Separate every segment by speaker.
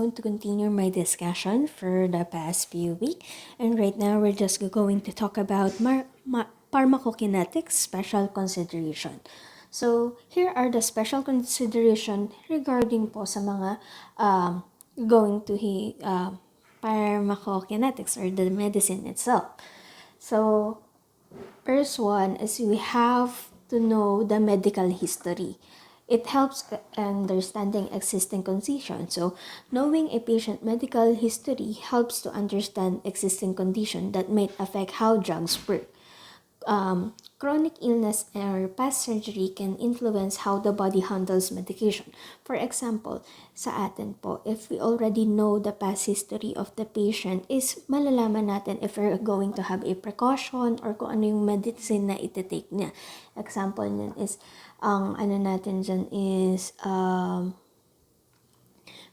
Speaker 1: Going to continue my discussion for the past few weeks, and right now we're just going to talk about pharmacokinetics special consideration. So here are the special consideration regarding po sa mga going to pharmacokinetics or the medicine itself. So first one is we have to know the medical history. It helps understanding existing conditions. So, knowing a patient medical history helps to understand existing condition that may affect how drugs work. Chronic illness or past surgery can influence how the body handles medication. For example, sa atin po, if we already know the past history of the patient, is malalaman natin if we're going to have a precaution or kung ano yung medicine na iti-take niya. Example niyan is, ang ano natin dyan is,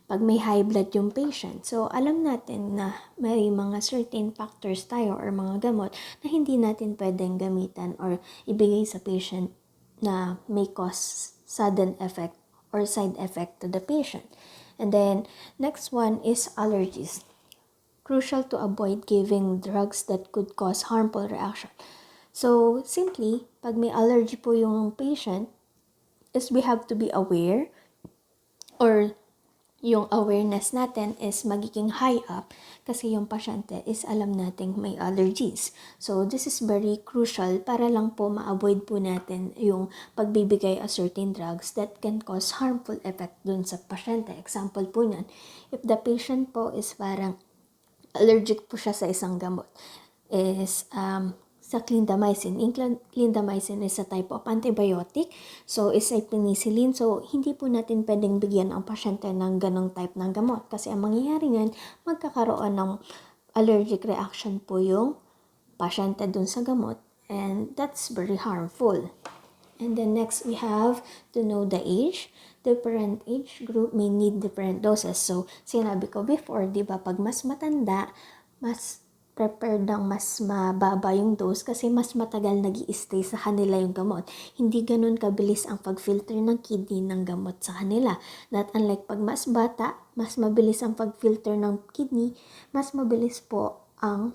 Speaker 1: pag may high blood yung patient. So, alam natin na may mga certain factors tayo or mga gamot na hindi natin pwedeng gamitan or ibigay sa patient na may cause sudden effect or side effect to the patient. And then, next one is allergies. Crucial to avoid giving drugs that could cause harmful reaction. So, simply, pag may allergy po yung patient, is we have to be aware or yung awareness natin is magiging high up kasi yung pasyente is alam nating may allergies. So, this is very crucial para lang po ma-avoid po natin yung pagbibigay of certain drugs that can cause harmful effect dun sa pasyente. Example po niyan, if the patient po is parang allergic po siya sa isang gamot, is sa clindamycin. Clindamycin is a type of antibiotic. So, is a penicillin. So, hindi po natin pwedeng bigyan ang pasyente ng ganong type ng gamot. Kasi ang mangyayari nga, magkakaroon ng allergic reaction po yung pasyente dun sa gamot. And that's very harmful. And then next, we have to know the age. Different age group may need different doses. So, sinabi ko before, di ba, pag mas matanda, mas prepared ng mas mababa yung dose kasi mas matagal nag-i-stay sa kanila yung gamot. Hindi ganun kabilis ang pag-filter ng kidney ng gamot sa kanila. Not unlike pag mas bata, mas mabilis ang pag-filter ng kidney, mas mabilis po ang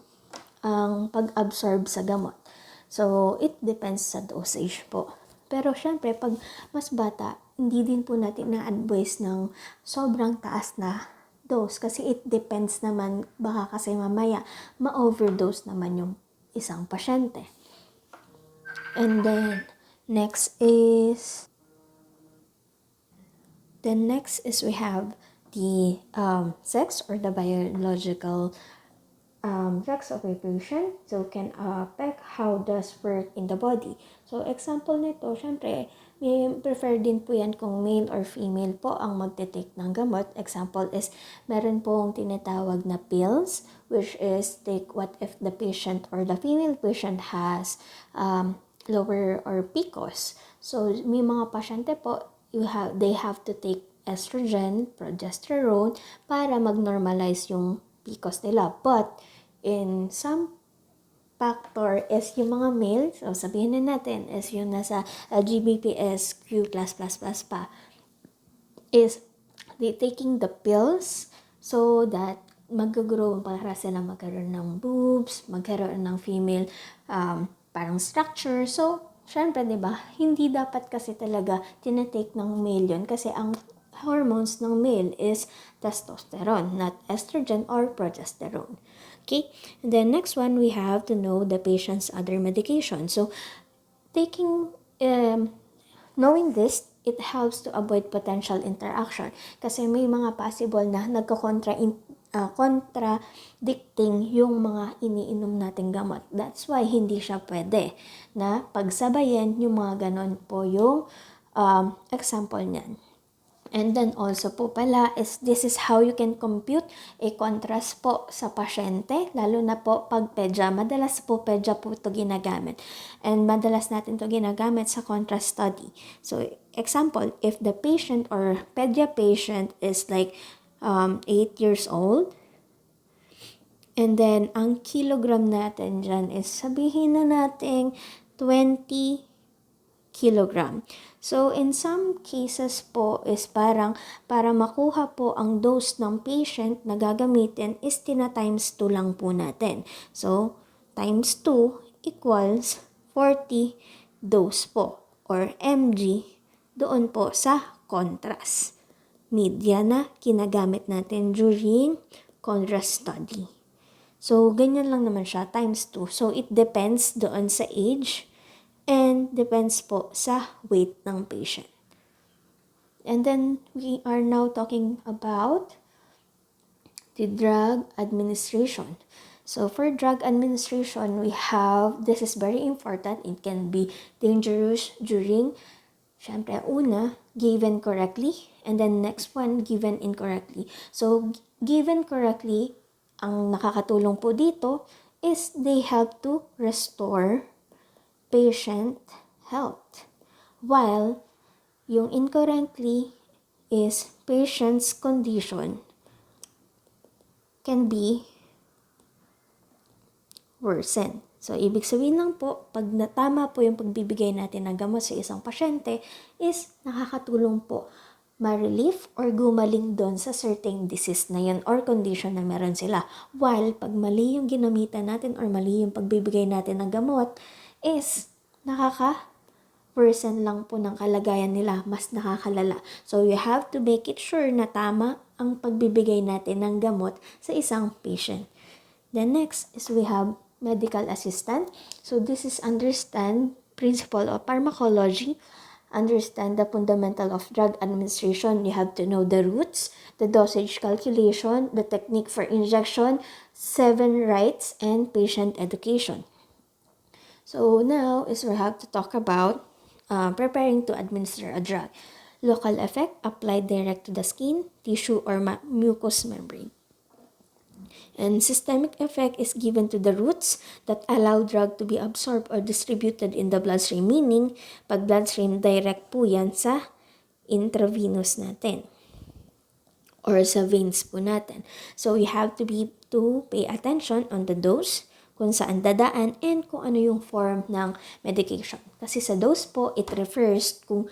Speaker 1: pag-absorb sa gamot. So, it depends sa dosage po. Pero syempre, pag mas bata, hindi din po natin na-advise ng sobrang taas na dose kasi it depends naman, baka kasi mamaya ma-overdose naman yung isang pasyente. And then next is we have the sex or the biological sex of a patient. So can affect how does work in the body. So example nito, syempre may prefer din po yan kung male or female po ang magte-take ng gamot. Example is, meron pong tinatawag na pills, which is take what if the patient or the female patient has lower or PCOS. So, may mga pasyente po, they have to take estrogen, progesterone, para mag-normalize yung PCOS nila. But, in some factor is yung mga males, o sabihin na natin, is yung nasa LGBTQ++ pa, is they taking the pills so that mag-grow para sila magkaroon ng boobs, magkaroon ng female parang structure. So, syempre, di ba, hindi dapat kasi talaga tinatake ng male yun kasi ang hormones ng male is testosterone, not estrogen or progesterone. Okay, and then next one, we have to know the patient's other medication. So, knowing this, it helps to avoid potential interaction kasi may mga possible na contradicting yung mga iniinom nating gamot. That's why hindi siya pwede na pagsabayan yung mga ganon po yung example niyan. And then also po pala is this is how you can compute a contrast po sa pasyente, lalo na po pag pedya. Madalas po pedya po ito ginagamit. And madalas natin ito ginagamit sa contrast study. So example, if the patient or pedya patient is like 8 years old, and then ang kilogram natin dyan is sabihin na natin 20 kilogram. So, in some cases po is parang para makuha po ang dose ng patient na gagamitin is times 2 lang po natin. So, times 2 equals 40 dose po or mg doon po sa contrast media na ginagamit natin during contrast study. So, ganyan lang naman siya, times 2. So, it depends doon sa age and depends po sa weight ng patient. And then, we are now talking about the drug administration. So, for drug administration, we have, this is very important, it can be dangerous during, syempre, una, given correctly, and then next one, given incorrectly. So, given correctly, ang nakakatulong po dito is they help to restore patient health. While yung incorrectly is patient's condition can be worsen. So, ibig sabihin lang po, pag natama po yung pagbibigay natin ng gamot sa isang pasyente is nakakatulong po ma-relief or gumaling doon sa certain disease na yun or condition na meron sila. While pag mali yung ginamitan natin or mali yung pagbibigay natin ng gamot is nakaka-worsen lang po ng kalagayan nila, mas nakakalala. So, you have to make it sure na tama ang pagbibigay natin ng gamot sa isang patient. Then next is we have medical assistant. So, this is understand principle of pharmacology, understand the fundamental of drug administration. You have to know the routes, the dosage calculation, the technique for injection, 7 rights, and patient education. So now is we have to talk about preparing to administer a drug. Local effect applied direct to the skin, tissue, or mucous membrane. And systemic effect is given to the routes that allow drug to be absorbed or distributed in the bloodstream. Meaning, pag bloodstream, direct po yan sa intravenous natin or sa veins po natin. So, you have to pay attention on the dose, kung saan dadaan, and kung ano yung form ng medication. Kasi sa dose po, it refers to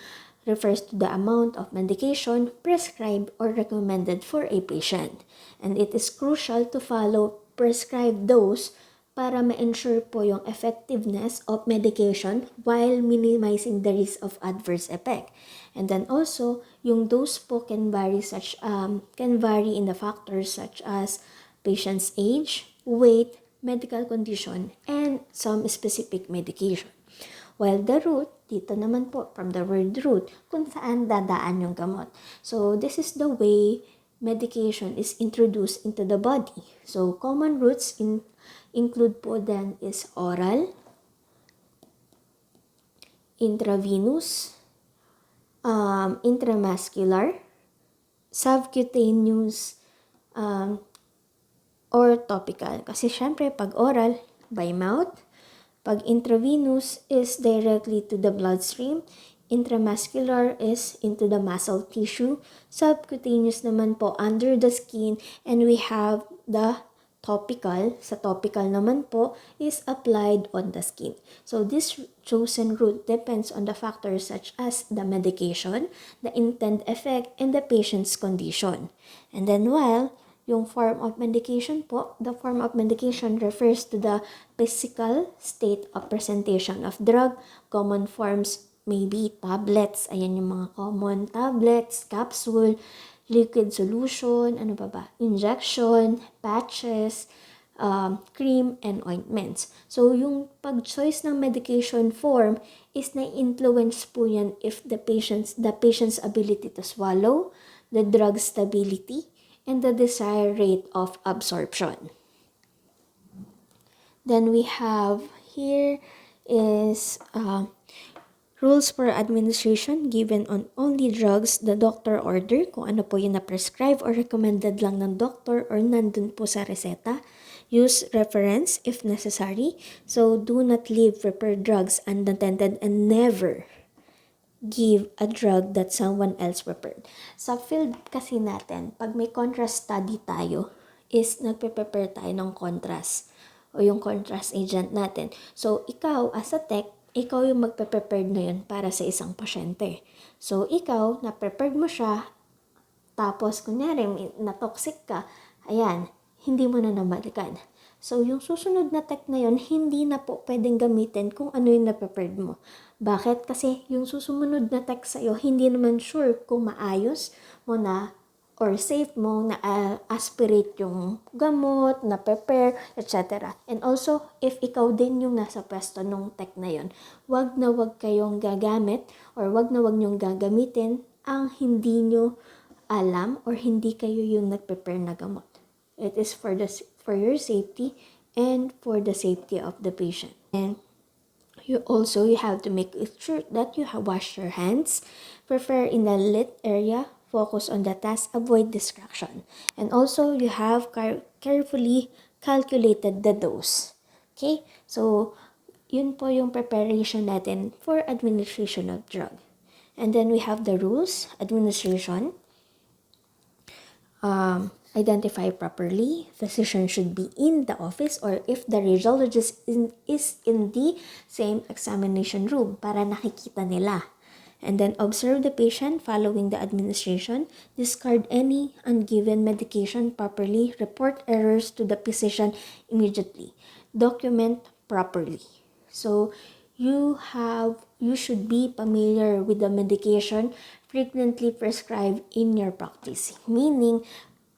Speaker 1: the amount of medication prescribed or recommended for a patient. And it is crucial to follow prescribed dose para ma-ensure po yung effectiveness of medication while minimizing the risk of adverse effect. And then also, yung dose po can vary in the factors such as patient's age, weight, medical condition, and some specific medication. While the route, dito naman po, from the word route, kung saan dadaan yung gamot. So, this is the way medication is introduced into the body. So, common routes include po then is oral, intravenous, intramuscular, subcutaneous, or topical. Kasi syempre, pag oral, by mouth. Pag intravenous is directly to the bloodstream. Intramuscular is into the muscle tissue. Subcutaneous naman po under the skin. And we have the topical. Sa topical naman po is applied on the skin. So this chosen route depends on the factors such as the medication, the intended effect, and the patient's condition. And then while yung form of medication po, the form of medication refers to the physical state of presentation of drug. Common forms may be tablets, ayan yung mga common tablets, capsule, liquid solution, ano ba? Injection, patches, cream, and ointments. So, yung pag-choice ng medication form is na-influence po yan if the patient's ability to swallow, the drug stability, and the desired rate of absorption. Then we have here is rules for administration given on only drugs the doctor order, kung ano po yung na-prescribe or recommended lang ng doctor or nandun po sa reseta. Use reference if necessary. So, do not leave prepared drugs unattended and never give a drug that someone else prepared. Sa field kasi natin, pag may contrast study tayo, is nagpe-prepare tayo ng contrast o yung contrast agent natin. So, ikaw as a tech, ikaw yung magpe-prepared na yun para sa isang pasyente. So, ikaw, na-prepared mo siya, tapos, kunyari, na-toxic ka, ayan, hindi mo na nabalikan. So, yung susunod na tech na yun, hindi na po pwedeng gamitin kung ano yung na-prepared mo. Bakit? Kasi yung susunod na tech sa'yo, hindi naman sure kung maayos mo na or safe mo na aspirate yung gamot, na prepare, etc. And also, if ikaw din yung nasa pwesto nung tech na yun, wag na wag kayong gagamit or wag na wag nyong gagamitin ang hindi nyo alam or hindi kayo yung nag-prepare na gamot. It is for your safety and for the safety of the patient. And you have to make sure that you have washed your hands, prefer in a lit area, focus on the task, avoid distraction. And also, you have carefully calculated the dose. Okay? So, yun po yung preparation natin for administration of drug. And then we have the rules, administration, identify properly. Physician should be in the office or if the radiologist is in the same examination room para nakikita nila. And then observe the patient following the administration. Discard any ungiven medication properly. Report errors to the physician immediately. Document properly. So you should be familiar with the medication frequently prescribed in your practice. Meaning,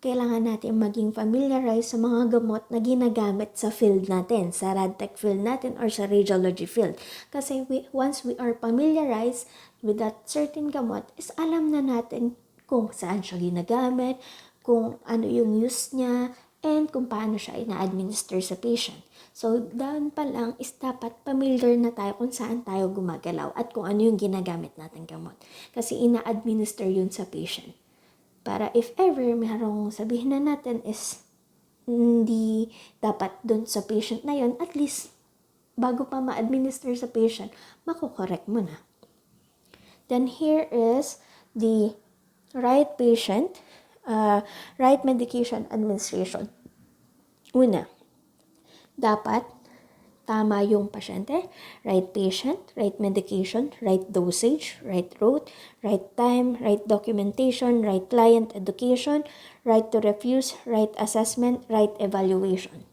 Speaker 1: kailangan natin maging familiarize sa mga gamot na ginagamit sa field natin, sa radtech field natin or sa radiology field. Kasi once we are familiarized with that certain gamot, is alam na natin kung saan siya ginagamit, kung ano yung use niya, and kung paano siya ina-administer sa patient. So, doon pa lang is dapat familiar na tayo kung saan tayo gumagalaw at kung ano yung ginagamit natin gamot. Kasi ina-administer yun sa patient. Para if ever merong sabihin na natin is hindi dapat doon sa patient na yun, at least bago pa ma-administer sa patient, makokorek mo na. Then here is the right medication administration. Una, dapat tama yung pasyente, right patient, right medication, right dosage, right route, right time, right documentation, right client education, right to refuse, right assessment, right evaluation.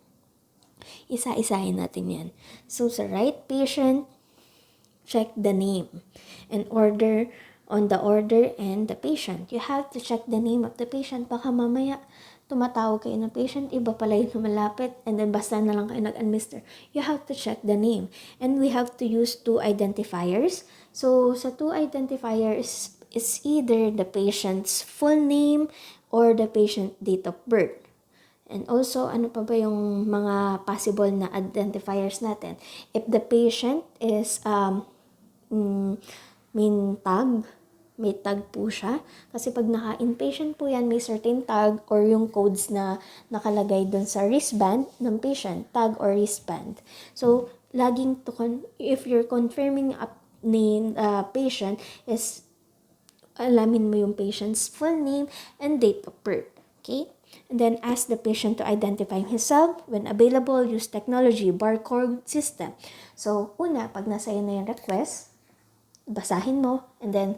Speaker 1: Isa-isahin natin yan. So, sa right patient, check the name and order on the order and the patient. You have to check the name of the patient. Baka mamaya tumatawag kayo ng patient, iba pala yung lumalapit, and then basta na lang kayo nag-administer. You have to check the name. And we have to use 2 identifiers. So, sa 2 identifiers is either the patient's full name or the patient date of birth. And also, ano pa ba yung mga possible na identifiers natin? If the patient is may tag po siya. Kasi pag naka-inpatient po yan, may certain tag or yung codes na nakalagay dun sa wristband ng patient, tag or wristband. So, laging if you're confirming ni patient is alamin mo yung patient's full name and date of birth. Okay? And then ask the patient to identify himself. When available, use technology, barcode system. So, una, pag nasa iyo na yung request, basahin mo, and then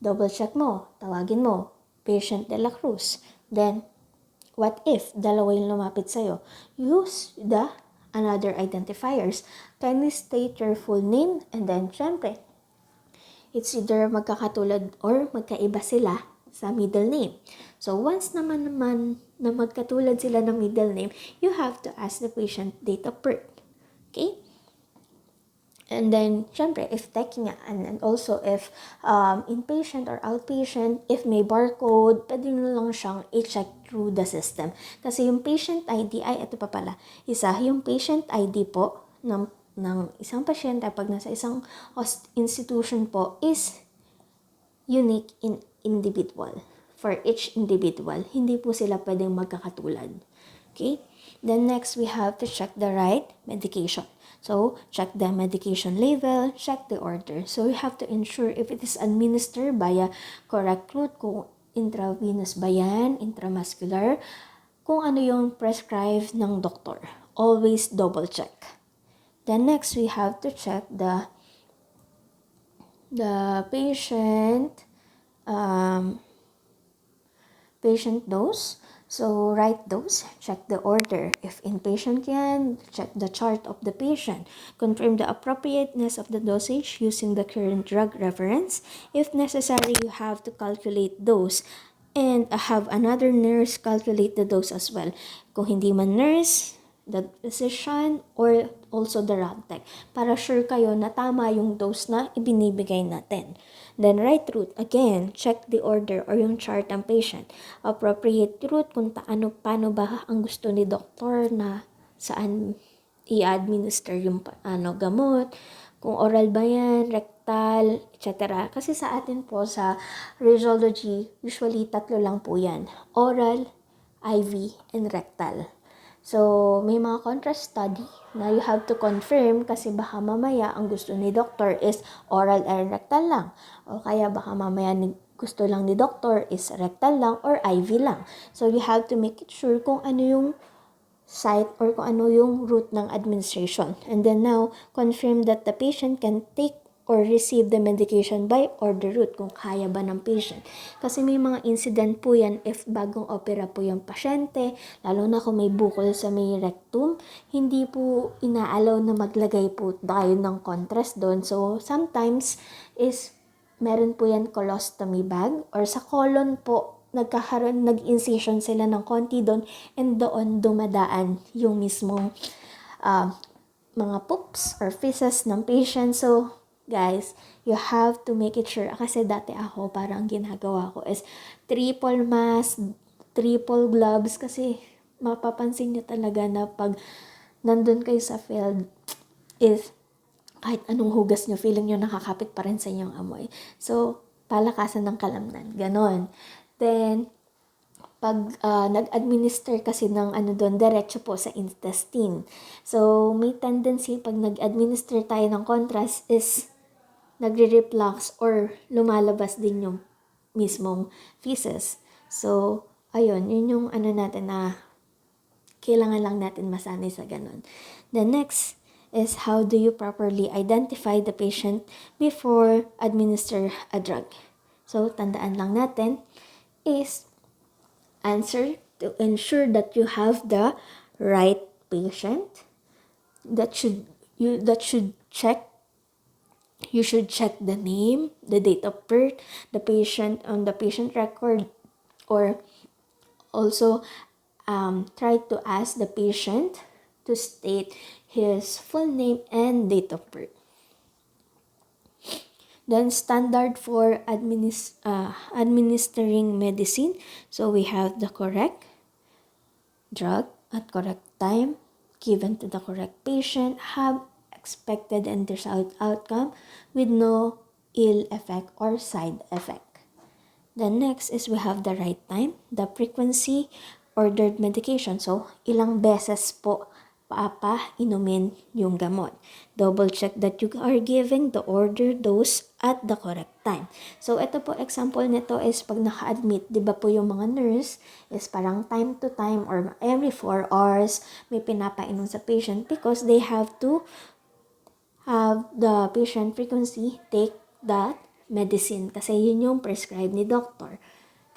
Speaker 1: double check mo, tawagin mo, patient de la Cruz. Then, what if dalawa yung lumapit sa'yo? Use the another identifiers. Kindly state your full name, and then, syempre, it's either magkakatulad or magkaiba sila sa middle name. So, once naman na magkatulad sila ng middle name, you have to ask the patient date of birth. Okay? And then, syempre, if taking and also if inpatient or outpatient, if may barcode, pwede nyo lang siyang i-check through the system. Kasi yung patient ID ay, ito pa pala, yung patient ID po ng isang pasyente pag nasa isang institution po is unique in individual. For each individual, hindi po sila pwedeng magkakatulad. Okay? Then next, we have to check the right medication. So, check the medication label, check the order. So, you have to ensure if it is administered via correct route, kung intravenous ba yan, intramuscular, kung ano yung prescribed ng doktor. Always double check. Then next, we have to check the the patient dose. So write dose, check the order. If inpatient yan, check the chart of the patient. Confirm the appropriateness of the dosage using the current drug reference. If necessary, you have to calculate dose and have another nurse calculate the dose as well. Kung hindi man nurse, the physician, or also the lab tech, para sure kayo na tama yung dose na ibinibigay natin. Then right route, again, check the order or yung chart ng patient. Appropriate route kung paano ba ang gusto ni doktor na saan i-administer yung gamot, kung oral ba yan, rectal, etc. Kasi sa atin po sa radiology, usually 3 lang po yan. Oral, IV, and rectal. So, may mga contrast study na you have to confirm kasi baka mamaya ang gusto ni doctor is oral and rectal lang. O kaya baka mamaya gusto lang ni doctor is rectal lang or IV lang. So, you have to make it sure kung ano yung site or kung ano yung route ng administration. And then now, confirm that the patient can take or receive the medication by order route kung kaya ba ng patient. Kasi may mga incident po yan if bagong opera po yung pasyente, lalo na kung may bukol sa may rectum, hindi po inaalaw na maglagay po tayo ng contrast doon. So, sometimes is meron po yan colostomy bag or sa colon po nag-incision sila ng konti doon and doon dumadaan yung mismong mga poops or feces ng patient. So, guys, you have to make it sure. Kasi dati ako, parang ginagawa ko is triple mask, triple gloves. Kasi mapapansin nyo talaga na pag nandun kayo sa field is kahit anong hugas nyo, feeling nyo nakakapit pa rin sa inyong amoy. So, palakasan ng kalamnan. Ganon. Then, pag nag-administer kasi ng doon, diretso po sa intestine. So, may tendency pag nag-administer tayo ng contrast is nagre-reflux or lumalabas din yung mismong feces. So, ayun, yun yung natin na kailangan lang natin masanay sa ganun. The next is how do you properly identify the patient before administer a drug. So, tandaan lang natin is answer to ensure that you have the right patient. You should check the name, the date of birth, the patient on the patient record, or also try to ask the patient to state his full name and date of birth. Then standard for administering medicine. So we have the correct drug at correct time, given to the correct patient, have expected and desired outcome with no ill effect or side effect. The next is we have the right time, the frequency, ordered medication. So, ilang beses po inumin yung gamot. Double check that you are giving the order dose at the correct time. So, ito po example nito is pag naka-admit, di ba po yung mga nurse is parang time to time or every 4 hours may pinapainom sa patient because they have to have the patient frequency take that medicine kasi yun yung prescribed ni doctor.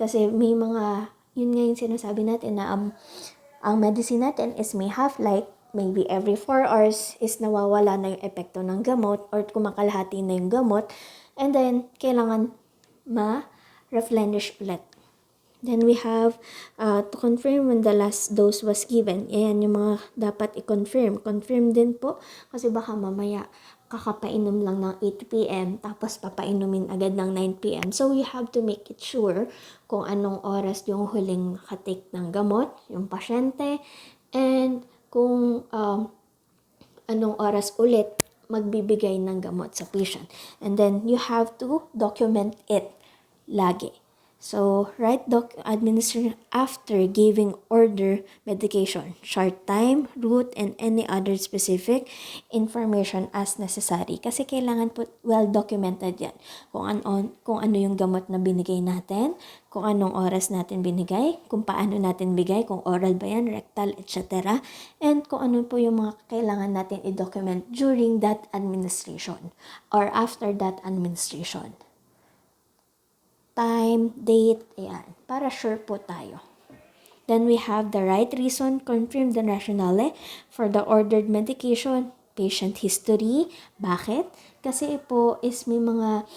Speaker 1: Kasi may mga, yun nga yung sinasabi natin na ang medicine natin is may half-life, maybe every 4 hours is nawawala na yung epekto ng gamot or kumakalahati na yung gamot and then kailangan ma-replenish ulit. Then we have to confirm when the last dose was given. Ayan yung mga dapat i-confirm. Confirm din po kasi baka mamaya kakapainom lang ng 8 p.m. tapos papainumin agad ng 9 p.m. So we have to make it sure kung anong oras yung huling nakatik ng gamot, yung pasyente, and kung anong oras ulit magbibigay ng gamot sa patient. And then you have to document it lagi. So, administer after giving order medication, short time, route, and any other specific information as necessary. Kasi kailangan po well documented yan. Kung ano yung gamot na binigay natin, kung anong oras natin binigay, kung paano natin bigay, kung oral ba yan, rectal, etc. And kung ano po yung mga kailangan natin i-document during that administration or after that administration. Time, date, ayan, para sure po tayo. Then we have the right reason, confirm the rationale for the ordered medication, patient history. Bakit? Kasi po is may mga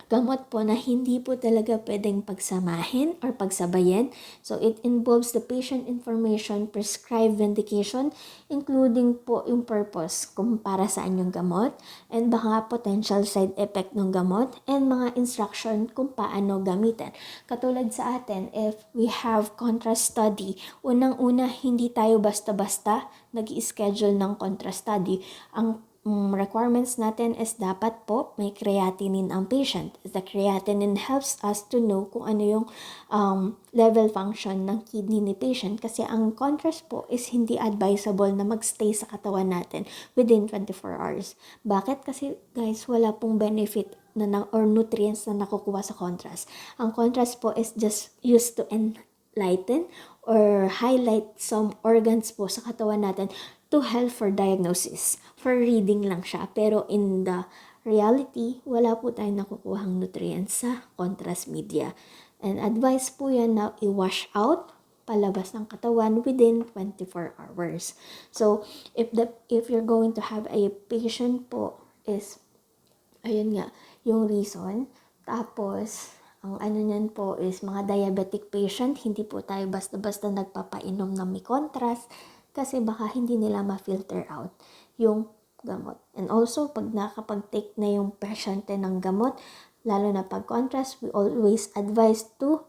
Speaker 1: gamot po na hindi po talaga pwedeng pagsamahin or pagsabayin. So, it involves the patient information, prescribed medication, including po yung purpose kung para saan yung gamot, and baka potential side effect ng gamot, and mga instruction kung paano gamitin. Katulad sa atin, if we have contrast study, unang-una, hindi tayo basta-basta nag-i-schedule ng contrast study. Ang requirements natin is dapat po may creatinine ang patient. The creatinine helps us to know kung ano yung level function ng kidney ni patient kasi ang contrast po is hindi advisable na magstay sa katawan natin within 24 hours. Bakit? Kasi guys, wala pong benefit or nutrients na nakukuha sa contrast. Ang contrast po is just used to enlighten or highlight some organs po sa katawan natin to help for diagnosis. For reading lang siya. Pero in the reality, wala po tayong nakukuhang nutrients sa contrast media. And advice po yan na i-wash out palabas ng katawan within 24 hours. So, if you're going to have a patient po is, ayun nga, yung reason. Tapos, ang ano niyan po is mga diabetic patient, hindi po tayo basta-basta nagpapainom ng may contrast kasi baka hindi nila ma-filter out yung gamot. And also, pag nakapag-take na yung pasyente ng gamot, lalo na pag contrast, we always advise to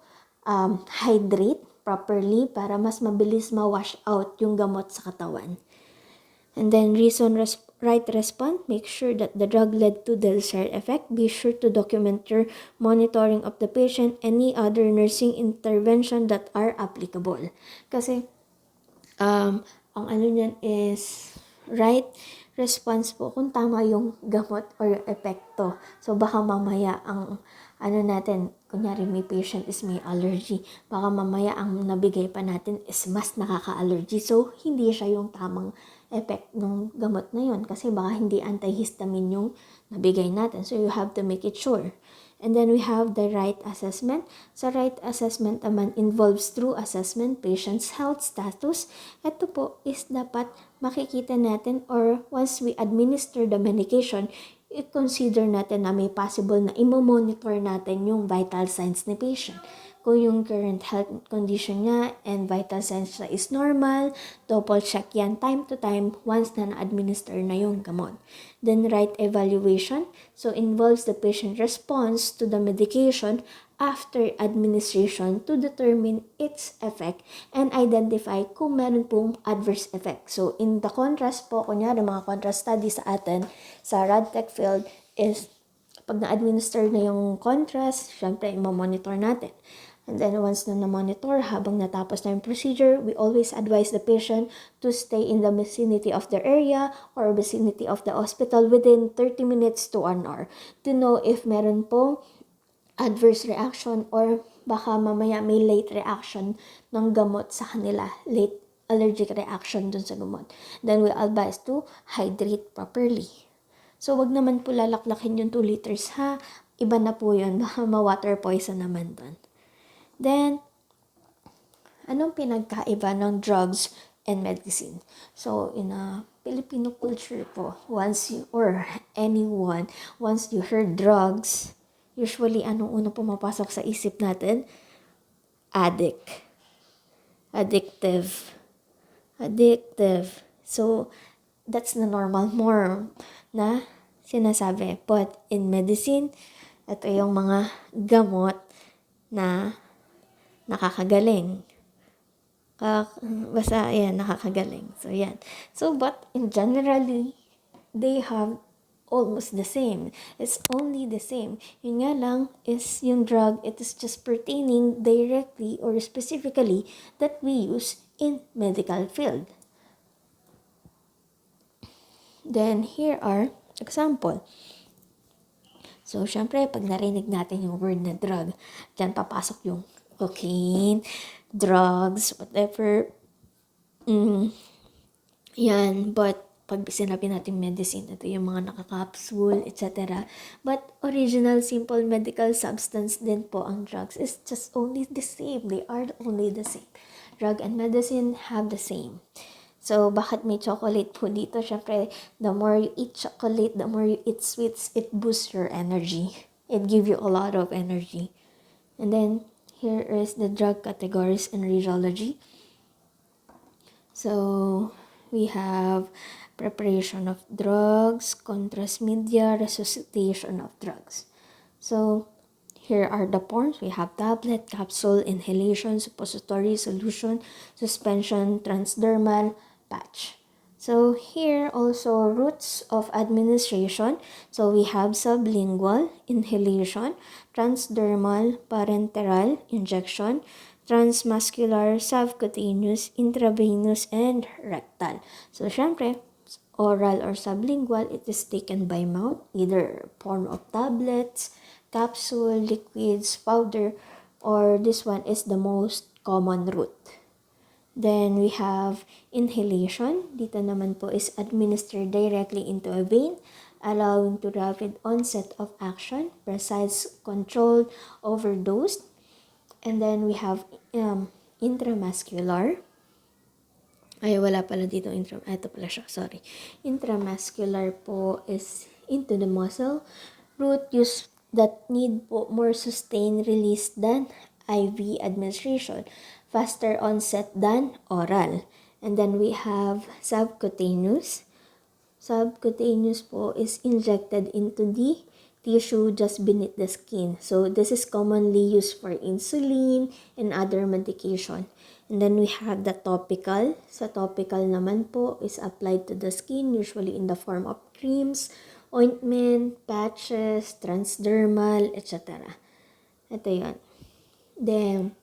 Speaker 1: hydrate properly para mas mabilis ma-wash out yung gamot sa katawan. And then right response, make sure that the drug led to the desired effect. Be sure to document your monitoring of the patient, any other nursing intervention that are applicable. Kasi ang ano niyan is right response po kung tama yung gamot or epekto. So baka mamaya ang ano natin, kunyari may patient is may allergy, baka mamaya ang nabigay pa natin is mas nakaka-allergy. So hindi siya yung tamang effect ng gamot na yun kasi baka hindi antihistamine yung nabigay natin. So you have to make it sure. And then we have the right assessment. So right assessment naman involves true assessment, patient's health status. Ito po is dapat makikita natin or once we administer the medication, i-consider natin na may possible na i-monitor natin yung vital signs ni patient. Kung yung current health condition niya and vital signs niya is normal, double check yan time to time once na na-administer na yung gamot. Then right evaluation, so involves the patient response to the medication after administration to determine its effect and identify kung meron pong adverse effect. So in the contrast po, kunyari mga contrast study sa atin sa RadTech field is pag na-administer na yung contrast, syempre i-monitor natin. And then once na na-monitor, habang natapos na yung procedure, we always advise the patient to stay in the vicinity of the area or vicinity of the hospital within 30 minutes to 1 hour to know if meron pong adverse reaction or baka mamaya may late reaction ng gamot sa kanila, late allergic reaction dun sa gamot. Then we advise to hydrate properly. So wag naman po lalaklakin yung 2 liters ha, iba na po yun, baka ma-water poison naman dun. Then, anong pinagkaiba ng drugs and medicine? So, in a Filipino culture po, once you heard drugs, usually anong unang pumapasok sa isip natin? Addictive. So, that's the normal norm na sinasabi. But in medicine, ito yung mga gamot na nakakagaling. Basta, nakakagaling. So, yan. So, but in generally, they have almost the same. It's only the same. Yun nga lang is yung drug, it is just pertaining directly or specifically that we use in medical field. Then, here are example. So, syempre, pag narinig natin yung word na drug, dyan papasok yung cocaine, drugs, whatever. Yan, but pag sinabi natin medicine, ito yung mga nakakapsule, etc. But original, simple medical substance din po ang drugs is just only the same. They are only the same. Drug and medicine have the same. So, bakit may chocolate po dito? Syempre, the more you eat chocolate, the more you eat sweets, it boosts your energy. It gives you a lot of energy. And then, here is the drug categories in radiology. So, we have preparation of drugs, contrast media, resuscitation of drugs. So, here are the forms. We have tablet, capsule, inhalation, suppository, solution, suspension, transdermal, patch. So, here also routes of administration. So, we have sublingual, inhalation, transdermal, parenteral, injection, transmuscular, subcutaneous, intravenous, and rectal. So, syempre, oral or sublingual, it is taken by mouth, either form of tablets, capsule, liquids, powder, or this one is the most common route. Then we have inhalation. Dito naman po is administered directly into a vein, allowing to rapid onset of action, precise, controlled, overdosed. And then we have intramuscular. Ay, wala pala dito. Ito pala siya, sorry. Intramuscular po is into the muscle. Route use that need po more sustained release than IV administration. Faster onset than oral. And then we have subcutaneous. Subcutaneous po is injected into the tissue just beneath the skin. So, this is commonly used for insulin and other medication. And then we have the topical. Sa topical naman po is applied to the skin, usually in the form of creams, ointment, patches, transdermal, etc. Ito yun. Then,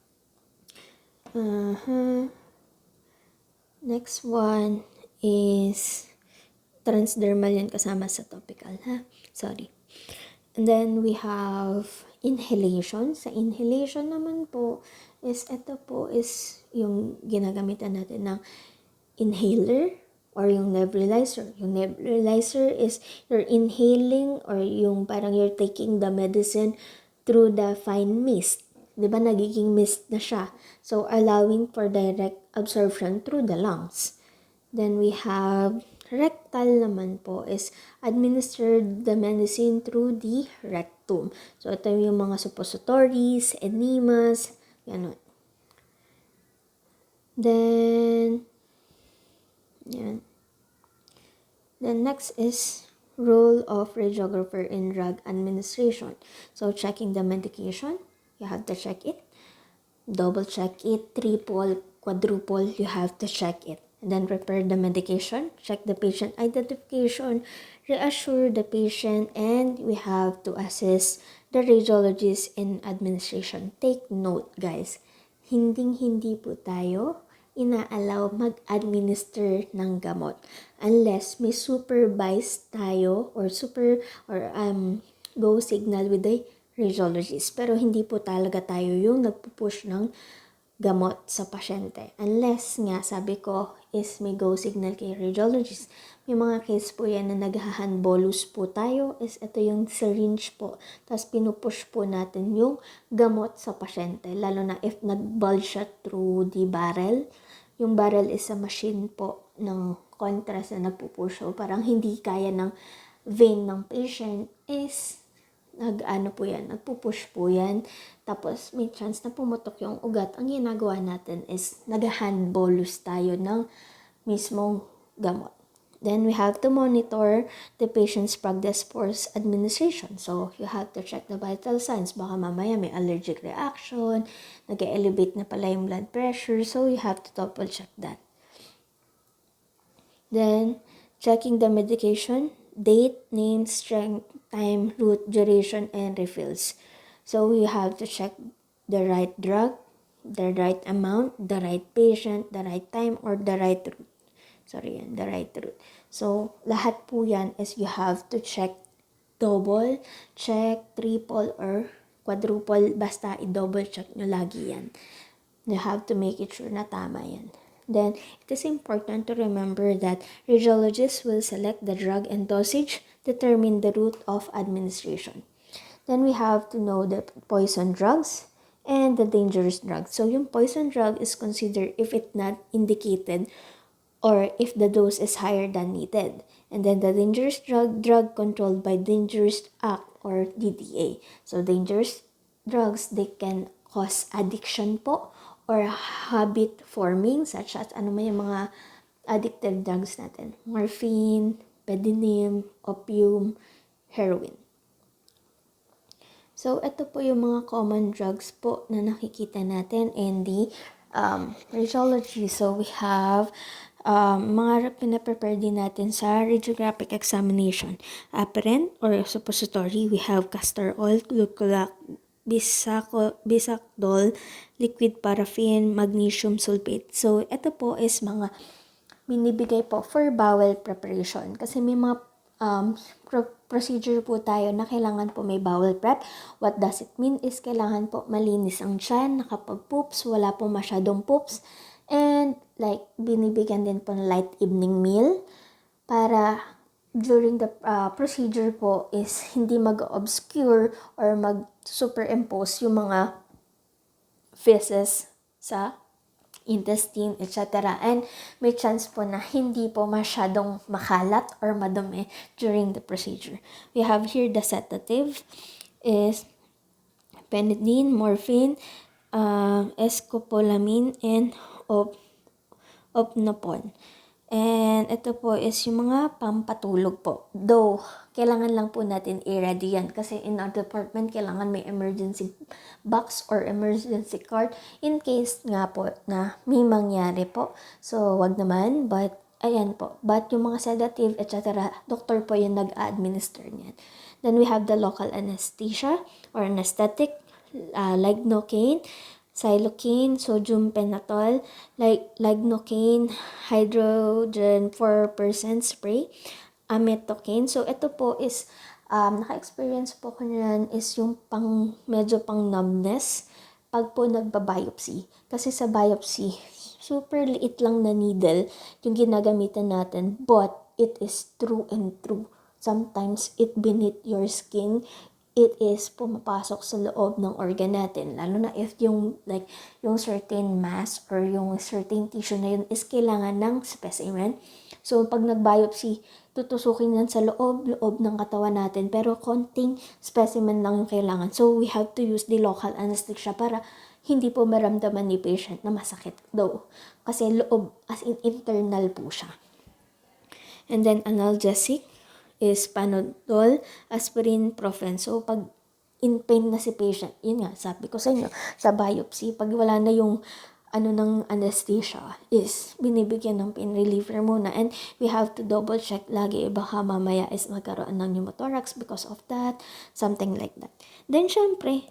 Speaker 1: next one is transdermal yan kasama sa topical, ha? Sorry. And then we have inhalation. Sa inhalation naman po is ito po is yung ginagamitan natin ng inhaler or yung nebulizer. Yung nebulizer is you're inhaling or yung parang you're taking the medicine through the fine mist. Diba nagiging mist na siya. So allowing for direct absorption through the lungs. Then we have rectal naman po is administered the medicine through the rectum. So, ito yung mga suppositories, enemas, ganun. Then, yan. Then, next is role of radiographer in drug administration. So, checking the medication, you have to check it. Double check it, triple, quadruple, you have to check it. And then prepare the medication, check the patient identification, reassure the patient, and we have to assess the radiologist in administration. Take note, guys, hindi po tayo inaalaw mag-administer ng gamot unless may supervise tayo or go signal with the radiologist. Pero hindi po talaga tayo yung nagpupush ng gamot sa pasyente. Unless nga, sabi ko, is may go signal kay radiologist. May mga case po yan na naghahan bolus po tayo, is ito yung syringe po. Tapos pinupush po natin yung gamot sa pasyente. Lalo na if nag-bulge siya through the barrel. Yung barrel is a machine po ng contrast na nagpupush. So, parang hindi kaya ng vein ng patient is nagpupush po yan. Tapos, may chance na pumutok yung ugat. Ang ginagawa natin is nag-hand bolus tayo ng mismong gamot. Then, we have to monitor the patient's progress post administration. So, you have to check the vital signs. Baka mamaya may allergic reaction, nag-elevate na pala yung blood pressure. So, you have to double check that. Then, checking the medication date, name, strength, time, route, duration, and refills. So we have to check the right drug, the right amount, the right patient, the right time, or the right route. The right route. So, lahat po yan is you have to check double, check, triple, or quadruple. Basta i-double check nyo lagi yan. You have to make it sure na tama yan. Then, it is important to remember that radiologists will select the drug and dosage, determine the route of administration. Then we have to know the poison drugs and the dangerous drugs. So, yung poison drug is considered if it's not indicated or if the dose is higher than needed. And then the dangerous drug controlled by Dangerous Act or DDA. So dangerous drugs, they can cause addiction po or habit forming such as ano may mga addictive drugs natin. Morphine, pedenim, opium, heroin. So, ito po yung mga common drugs po na nakikita natin in the radiology. So, we have mga pinaprepare din natin sa radiographic examination. Apparent or suppository, we have castor oil, glucolac, bisacdol, liquid paraffin, magnesium sulfate. So, ito po is mga binibigay po for bowel preparation. Kasi may mga procedure po tayo na kailangan po may bowel prep. What does it mean is kailangan po malinis ang tiyan, nakapag-poops, wala po masyadong poops. And like binibigyan din po ng light evening meal para during the procedure po is hindi mag-obscure or mag-superimpose yung mga feces sa intestine, etc. And may chance po na hindi po masyadong makalat or madumi during the procedure. We have here the sedative is Phenidine, morphine, scopolamine, and opnopon. And ito po is yung mga pampatulog po. Though, kailangan lang po natin i-ready yan. Kasi in our department, kailangan may emergency box or emergency card in case nga po na may mangyari po. So, wag naman. But, ayan po. But yung mga sedative, etc., doktor po yung nag-administer niyan. Then, we have the local anesthesia or anesthetic, lignocaine, xylocaine, sodium pentothal, lignocaine, hydrogen 4% spray, ametocaine. So, ito po is, naka-experience po ko niyan is yung medyo pang numbness pag po nagba-biopsy. Kasi sa biopsy, super liit lang na needle yung ginagamitan natin, but it is true and true. Sometimes, it beneath your skin, it is pumapasok sa loob ng organ natin. Lalo na if yung certain mass or yung certain tissue na yun is kailangan ng specimen. So, pag nag-biopsy, tutusukin yan sa loob ng katawan natin. Pero konting specimen lang yung kailangan. So, we have to use the local anesthesia para hindi po maramdaman ni patient na masakit daw. Kasi loob, as in internal po siya. And then, analgesic is Panadol, aspirin, Profen. So, pag in pain na si patient, yun nga, sabi ko sa inyo, sa biopsy, pag wala na yung ng anesthesia, is binibigyan ng pain reliever muna. And we have to double check lagi, baka mamaya is magkaroon ng pneumothorax because of that, something like that. Then, syempre,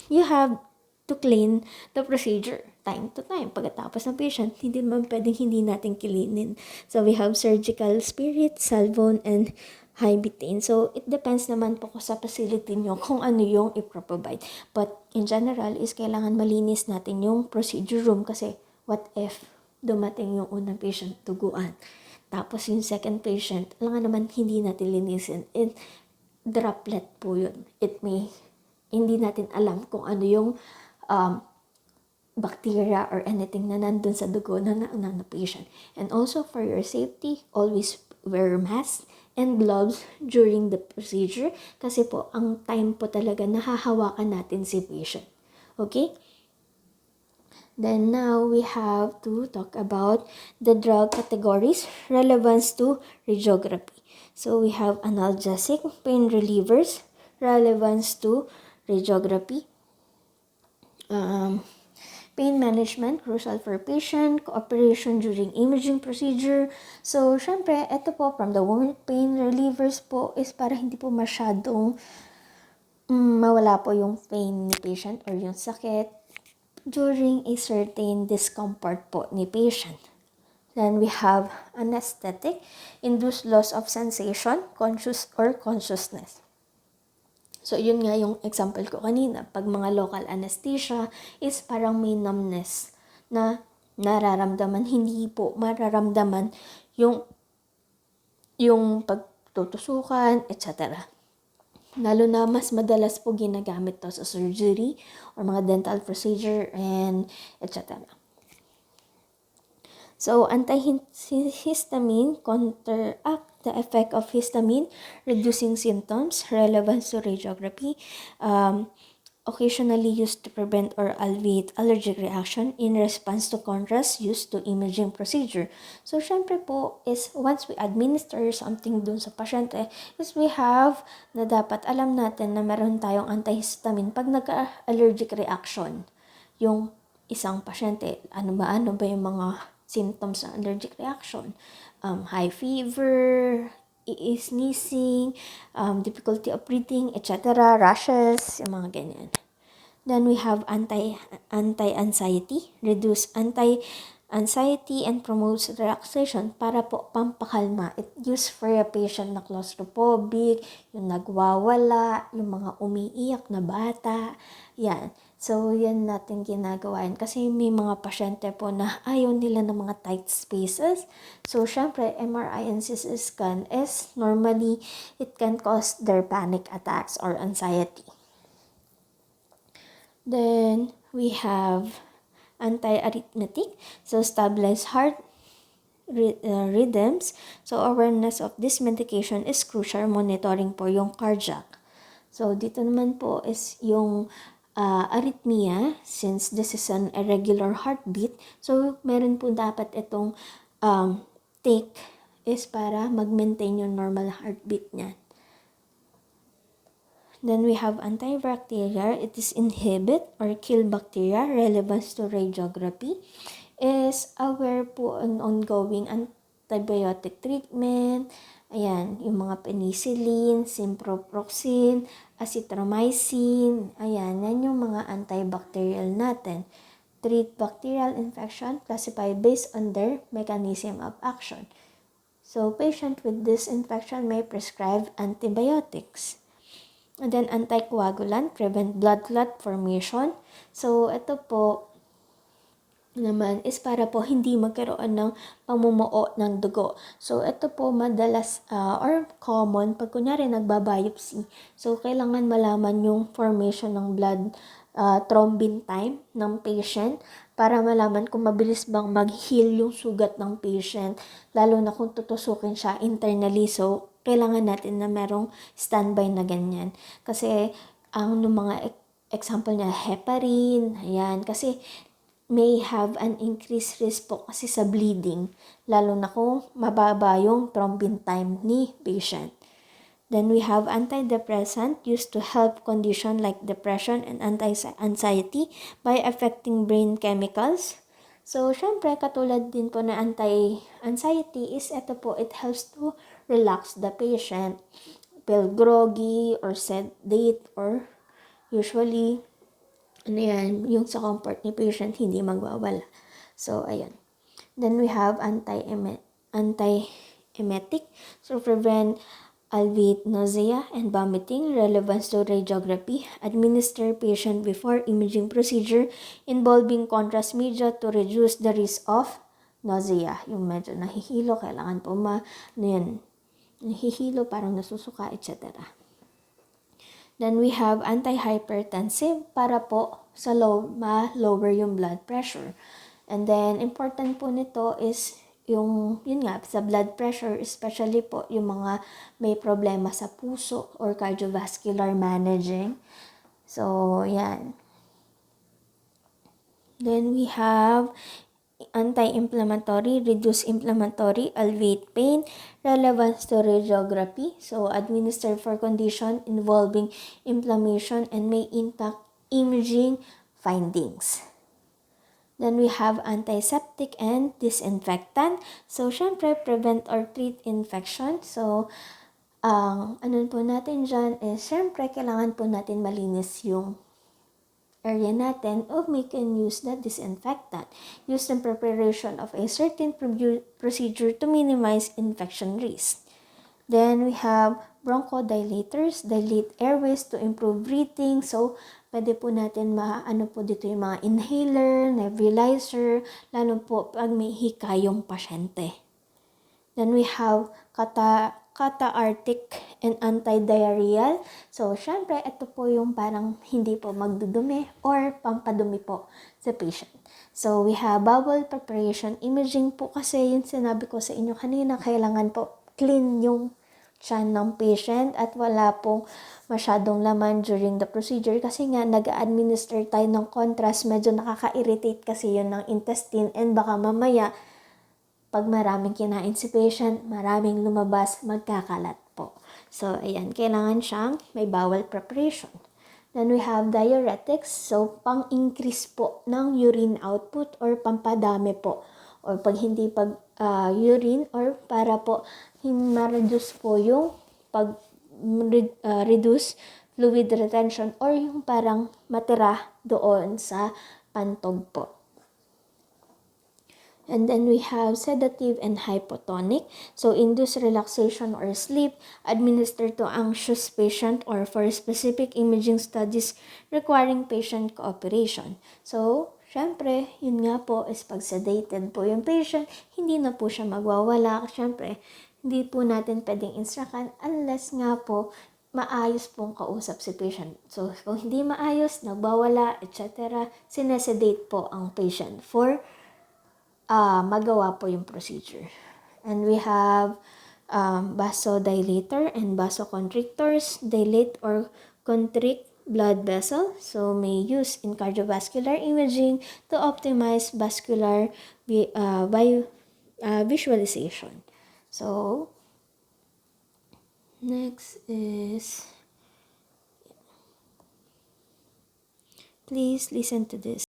Speaker 1: you have to clean the procedure time to time. Pagkatapos ng patient, hindi naman pwedeng hindi natin kilinin. So, we have surgical spirit, salvone, and hybitane. So, it depends naman po sa facility nyo kung ano yung i-provide. But, in general, is kailangan malinis natin yung procedure room kasi what if dumating yung unang patient tuguan. Tapos, yung second patient, alam naman hindi natin linisin. And, droplet po yun. Hindi natin alam kung ano yung bacteria or anything na nandun sa dugo na patient. And also for your safety, always wear mask and gloves during the procedure kasi po ang time po talaga nahahawakan natin si patient. Okay? Then now we have to talk about the drug categories, relevance to radiography. So we have analgesic, pain relievers, relevance to radiography. Pain management, crucial for patient, cooperation during imaging procedure. So, syempre, ito po from the wound pain relievers po is para hindi po masyadong mawala po yung pain ni patient or yung sakit during a certain discomfort po ni patient. Then we have anesthetic, induced loss of sensation, consciousness. So, yun nga yung example ko kanina. Pag mga local anesthesia is parang may numbness na nararamdaman. Hindi po mararamdaman yung pagtutusukan, etc. Lalo na mas madalas po ginagamit to sa surgery or mga dental procedure and etc. So, antihistamine counteract the effect of histamine, reducing symptoms, relevance to radiography, occasionally used to prevent or alleviate allergic reaction in response to contrast used to imaging procedure. So, syempre po is once we administer something dun sa pasyente, is we have na dapat alam natin na meron tayong antihistamine pag nagka-allergic reaction yung isang pasyente. Ano ba yung mga symptoms ng allergic reaction? High fever, sneezing, difficulty of breathing, etc., rashes, yung mga ganyan. Then we have anti-anxiety, reduce anxiety and promotes relaxation para po pampakalma. It used for a patient na claustrophobic, yung nagwawala, yung mga umiiyak na bata, yan. So, yan natin ginagawa. Kasi may mga pasyente po na ayaw nila ng mga tight spaces. So, syempre, MRI and CT scan is normally, it can cause their panic attacks or anxiety. Then, we have anti-arrhythmic. So, stabilize heart rhythms. So, awareness of this medication is crucial. Monitoring po yung cardiac. So, dito naman po is yung arrhythmia, since this is an irregular heartbeat, so meron po dapat itong take is para mag-maintain yung normal heartbeat niya. Then we have antibacterial, it is inhibit or kill bacteria, relevance to radiography, is aware po on ongoing antibiotic treatment, ayan, yung mga penicillin, ciprofloxacin, azithromycin, ayan, yan yung mga antibacterial natin. Treat bacterial infection, classified based on their mechanism of action. So, patient with this infection may prescribe antibiotics. And then, anticoagulant, prevent blood clot formation. So, ito po naman is para po hindi magkaroon ng pamumuo ng dugo. So, ito po madalas or common pag kunyari nagbabiopsy. So, kailangan malaman yung formation ng blood thrombin time ng patient para malaman kung mabilis bang mag-heal yung sugat ng patient, lalo na kung tutusukin siya internally. So, kailangan natin na merong standby na ganyan. Kasi, ang mga example niya, heparin, ayan, kasi may have an increased risk po kasi sa bleeding, lalo na kung mababa yung thrombin time ni patient. Then we have antidepressant used to help condition like depression and anxiety by affecting brain chemicals. So, syempre, katulad din po na anti-anxiety is ito po, it helps to relax the patient, feel groggy or sedate or usually yung sa comfort ni patient, hindi magwawala. So, ayan. Then, we have anti-emetic. So, prevent alleviate nausea and vomiting, relevance to radiography, administer patient before imaging procedure involving contrast media to reduce the risk of nausea. Yung medyo nahihilo, kailangan po nahihilo, parang nasusuka, etc. Then we have antihypertensive para po sa lower yung blood pressure. And then important po nito is yun nga, sa blood pressure, especially po yung mga may problema sa puso or cardiovascular managing. So, yan. Then we have anti-inflammatory, reduce inflammatory, alleviate pain, relevance to radiography. So, administer for condition involving inflammation and may impact imaging findings. Then we have antiseptic and disinfectant. So, syempre, prevent or treat infection. So, ang ano po natin dyan is, syempre, kailangan po natin malinis yung area natin, or we can use the disinfectant. Use in preparation of a certain procedure to minimize infection risk. Then we have bronchodilators, dilate airways to improve breathing. So, pwede po natin maano po dito yung mga inhaler, nebulizer, lalo po pag may hika yung pasyente. Then we have cathartic and anti-diarrheal. So, syempre, ito po yung parang hindi po magdudumi or pampadumi po sa patient. So, we have bowel preparation imaging po kasi yung sinabi ko sa inyo kanina, kailangan po clean yung tiyan ng patient at wala pong masyadong laman during the procedure kasi nga nag-administer tayo ng contrast, medyo nakaka-irritate kasi yun ng intestine and baka mamaya pag maraming kinain si patient, maraming lumabas, magkakalat po. So, ayan, kailangan siyang may bowel preparation. Then we have diuretics, so pang-increase po ng urine output or pampadami po. Or pag hindi urine or para po ma-reduce po yung reduce fluid retention or yung parang matira doon sa pantog po. And then we have sedative and hypotonic. So, induce relaxation or sleep, administer to anxious patient or for specific imaging studies requiring patient cooperation. So, syempre, yun nga po is pag sedated po yung patient, hindi na po siya magwawala. Syempre, hindi po natin pwedeng instructan unless nga po maayos pong kausap si patient. So, kung hindi maayos, nagbawala, etc., sinesedate po ang patient for magawa po yung procedure. And we have vasodilator and vasoconstrictors, dilate or constrict blood vessel. So, may use in cardiovascular imaging to optimize vascular visualization. So, next is, please listen to this.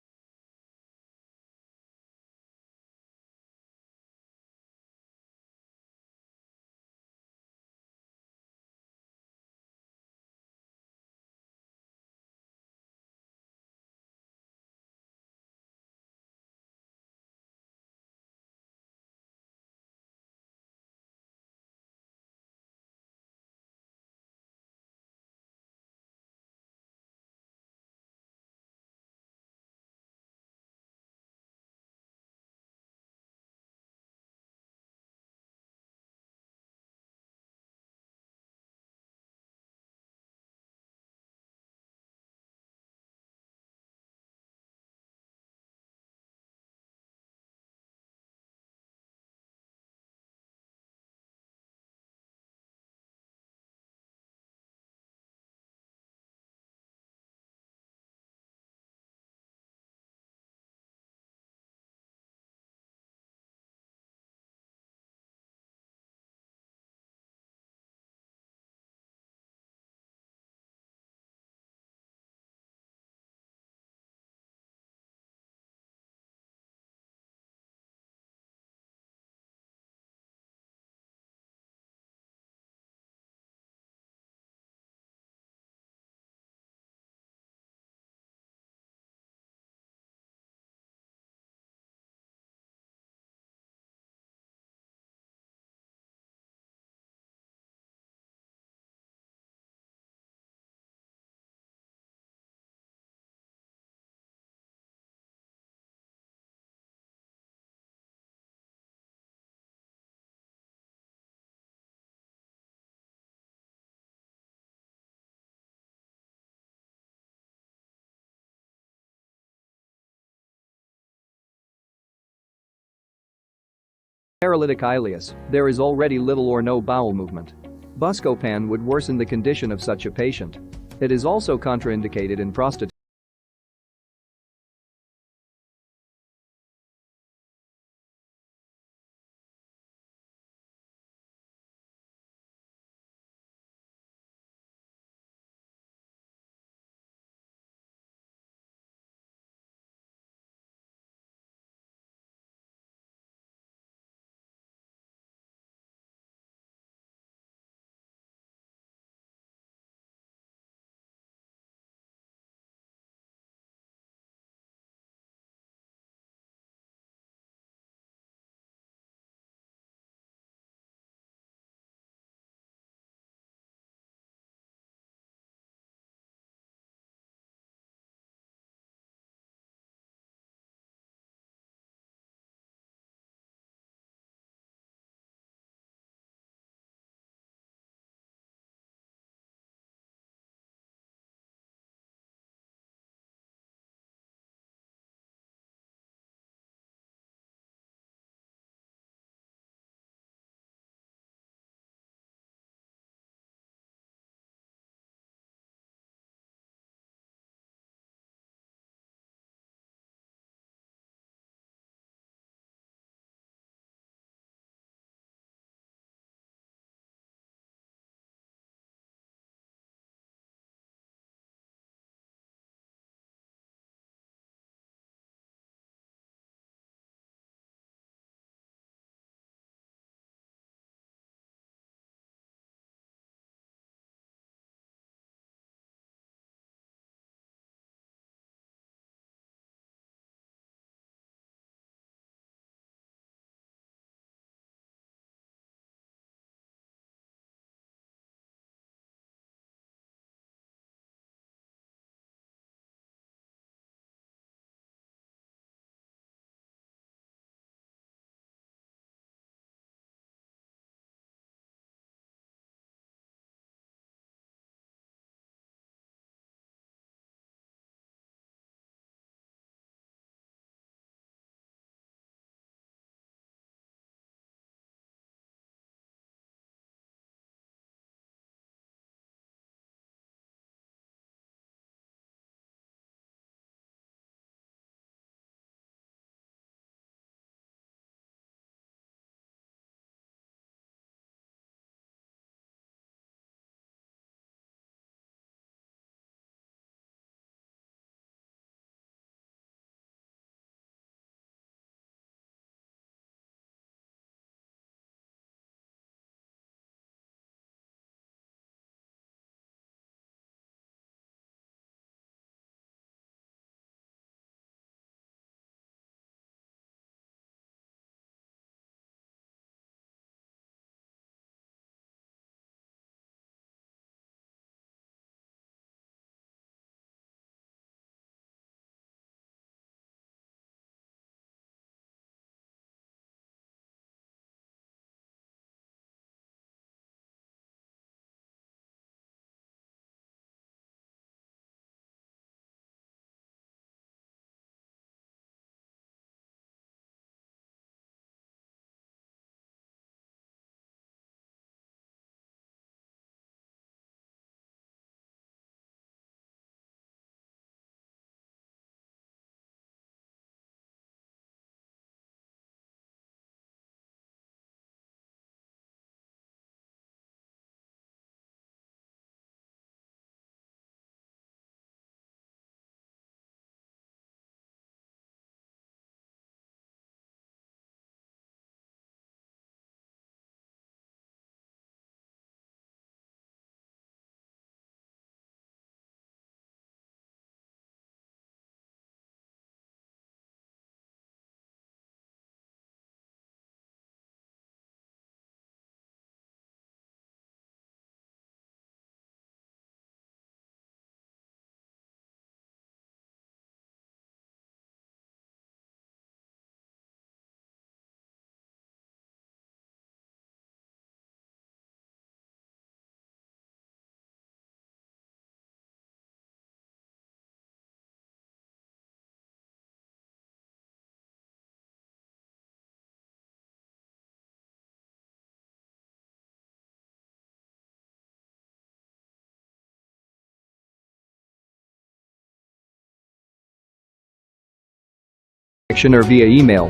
Speaker 2: Paralytic ileus, there is already little or no bowel movement. Buscopan would worsen the condition of such a patient. It is also contraindicated in prostatectomy. or via email.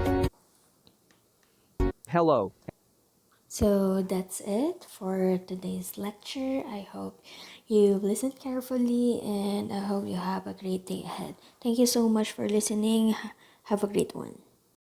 Speaker 2: Hello.
Speaker 1: So that's it for today's lecture. I hope you listened carefully and I hope you have a great day ahead. Thank you so much for listening. Have a great one.